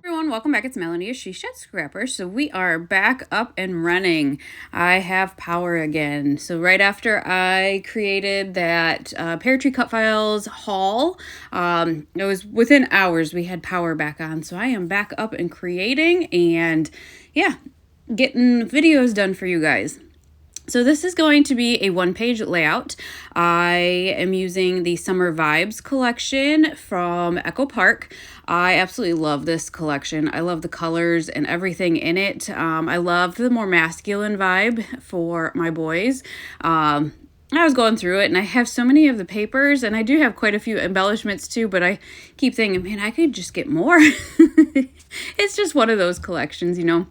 Everyone, welcome back. It's Melanie, a She Shed Scrapper. So we are back up and running. I have power again. So right after I created that Pear Tree Cut Files haul, it was within hours we had power back on. So I am back up and creating and yeah, getting videos done for you guys. So this is going to be a one-page layout. I am using the Summer Vibes collection from Echo Park. I absolutely love this collection. I love the colors and everything in it. I love the more masculine vibe for my boys. I was going through it and I have so many of the papers, and I do have quite a few embellishments too, but I keep thinking, man, I could just get more. It's just one of those collections, you know.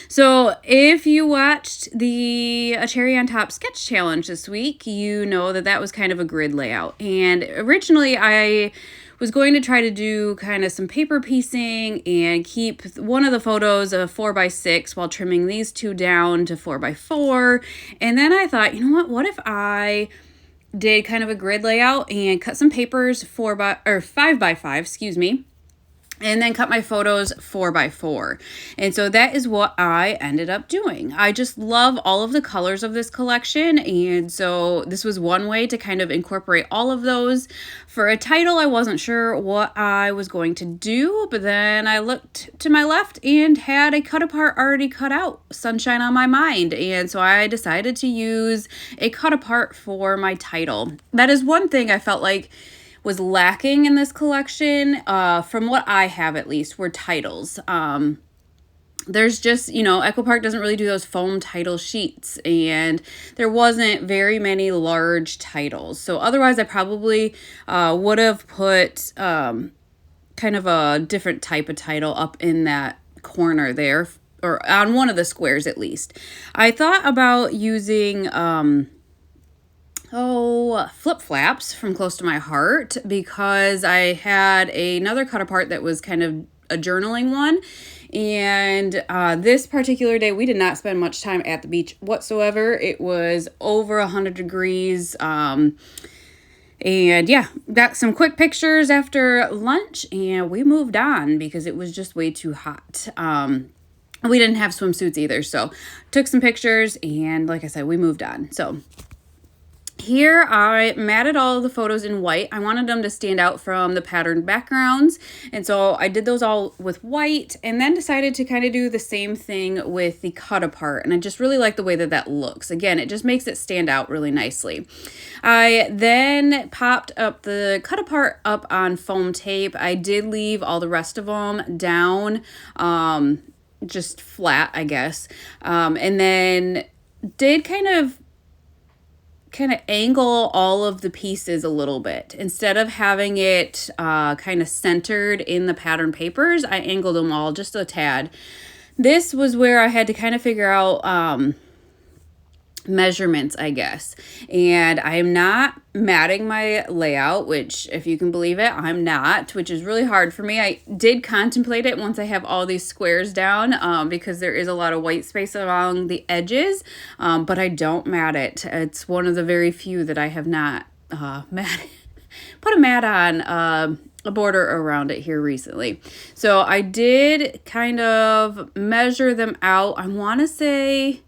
So if you watched the A Cherry on Top sketch challenge this week, you know that that was kind of a grid layout. And originally I was going to try to do kind of some paper piecing and keep one of the photos a 4x6 while trimming these two down to 4x4. And then I thought, you know what if I did kind of a grid layout and cut some papers 5x5, excuse me, and then cut my photos 4x4. And so that is what I ended up doing. I just love all of the colors of this collection. And so this was one way to kind of incorporate all of those. For a title, I wasn't sure what I was going to do, but then I looked to my left and had a cut apart already cut out, Sunshine on My Mind. And so I decided to use a cut apart for my title. That is one thing I felt like was lacking in this collection, from what I have at least, were titles. There's just, you know, Echo Park doesn't really do those foam title sheets, and there wasn't very many large titles. So otherwise I probably would have put kind of a different type of title up in that corner there, or on one of the squares at least. I thought about using flip flaps from Close to My Heart, because I had another cut apart that was kind of a journaling one. And this particular day, we did not spend much time at the beach whatsoever. It was over 100 degrees. And yeah, got some quick pictures after lunch and we moved on because it was just way too hot. We didn't have swimsuits either. So took some pictures and like I said, we moved on. So here I matted all of the photos in white. I wanted them to stand out from the patterned backgrounds. And so I did those all with white and then decided to kind of do the same thing with the cut apart. And I just really like the way that that looks. Again, it just makes it stand out really nicely. I then popped up the cut apart up on foam tape. I did leave all the rest of them down, just flat, I guess. And then did kind of angle all of the pieces a little bit. Instead of having it kind of centered in the pattern papers, I angled them all just a tad. This was where I had to kind of figure out measurements, I guess. And I am not matting my layout, which, if you can believe it, I'm not, which is really hard for me. I did contemplate it once I have all these squares down, because there is a lot of white space along the edges, but I don't mat it. It's one of the very few that I have not matted. Put a mat on, a border around it here recently. So I did kind of measure them out. I want to say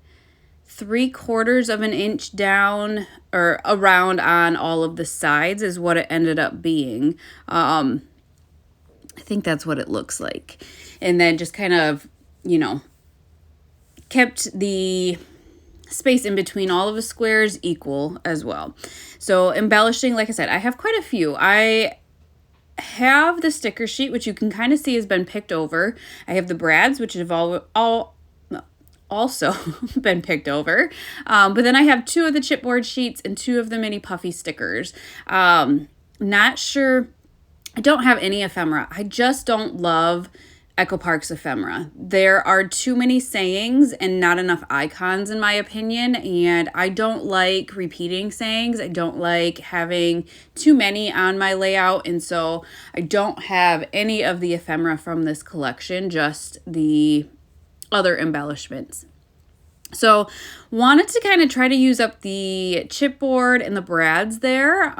3/4 of an inch down or around on all of the sides is what it ended up being. I think that's what it looks like. And then just kind of, you know, kept the space in between all of the squares equal as well. So embellishing, like I said, I have quite a few. I have the sticker sheet, which you can kind of see has been picked over. I have the brads, which have also been picked over. But then I have 2 of the chipboard sheets and 2 of the mini puffy stickers. Not sure. I don't have any ephemera. I just don't love Echo Park's ephemera. There are too many sayings and not enough icons in my opinion, and I don't like repeating sayings. I don't like having too many on my layout, and so I don't have any of the ephemera from this collection, just the other embellishments. So wanted to kind of try to use up the chipboard and the brads there.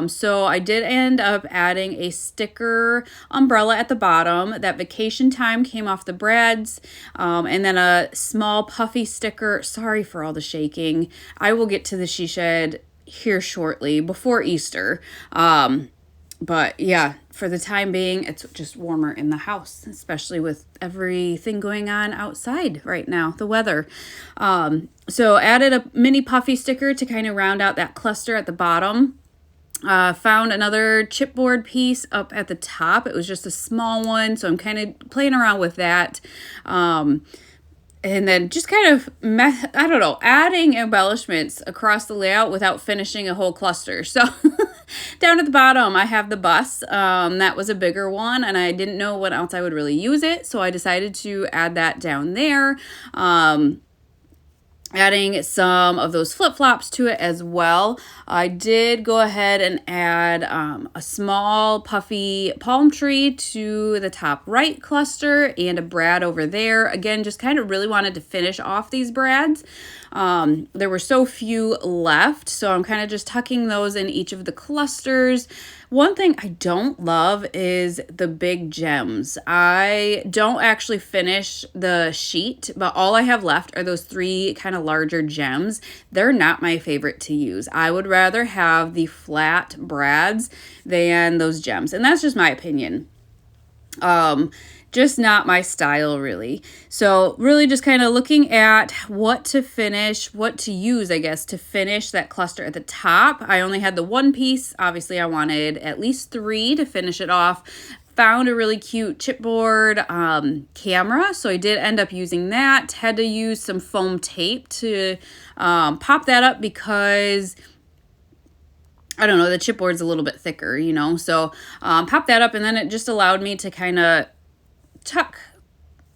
So I did end up adding a sticker umbrella at the bottom. That vacation time came off the brads, and then a small puffy sticker. Sorry for all the shaking. I will get to the she shed here shortly before Easter. But yeah, for the time being, it's just warmer in the house, especially with everything going on outside right now, the weather. So added a mini puffy sticker to kind of round out that cluster at the bottom. Found another chipboard piece up at the top. It was just a small one, so I'm kind of playing around with that. And then just kind of, I don't know, adding embellishments across the layout without finishing a whole cluster. So down at the bottom, I have the bus. That was a bigger one, and I didn't know what else I would really use it, so I decided to add that down there. Adding some of those flip-flops to it as well. I did go ahead and add a small puffy palm tree to the top right cluster and a brad over there. Again, just kind of really wanted to finish off these brads. There were so few left, so I'm kind of just tucking those in each of the clusters. One thing I don't love is the big gems. I don't actually finish the sheet, but all I have left are those 3 kind of larger gems. They're not my favorite to use. I would rather have the flat brads than those gems, and that's just my opinion. Just not my style, really. So really just kind of looking at what to finish, what to use, I guess, to finish that cluster at the top. I only had the one piece. Obviously, I wanted at least 3 to finish it off. Found a really cute chipboard camera, so I did end up using that. Had to use some foam tape to pop that up because I don't know, the chipboard's a little bit thicker, you know, so pop that up, and then it just allowed me to kind of tuck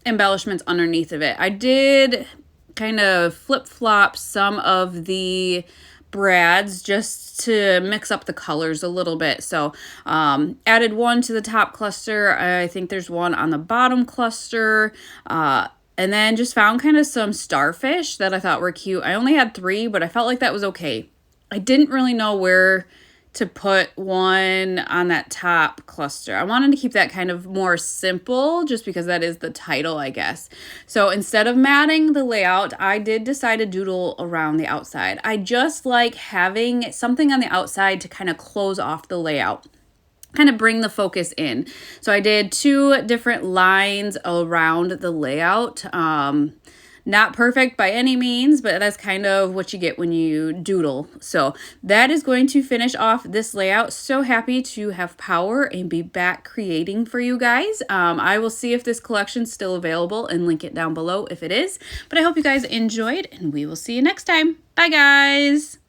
embellishments underneath of it. I did kind of flip-flop some of the brads just to mix up the colors a little bit. So added one to the top cluster. I think there's one on the bottom cluster. And then just found kind of some starfish that I thought were cute. I only had 3, but I felt like that was okay. I didn't really know where to put one on that top cluster. I wanted to keep that kind of more simple just because that is the title, I guess. So instead of matting the layout, I did decide to doodle around the outside. I just like having something on the outside to kind of close off the layout, kind of bring the focus in. So I did 2 different lines around the layout. Not perfect by any means, but that's kind of what you get when you doodle. So that is going to finish off this layout. So happy to have power and be back creating for you guys. I will see if this collection's still available and link it down below if it is. But I hope you guys enjoyed, and we will see you next time. Bye, guys.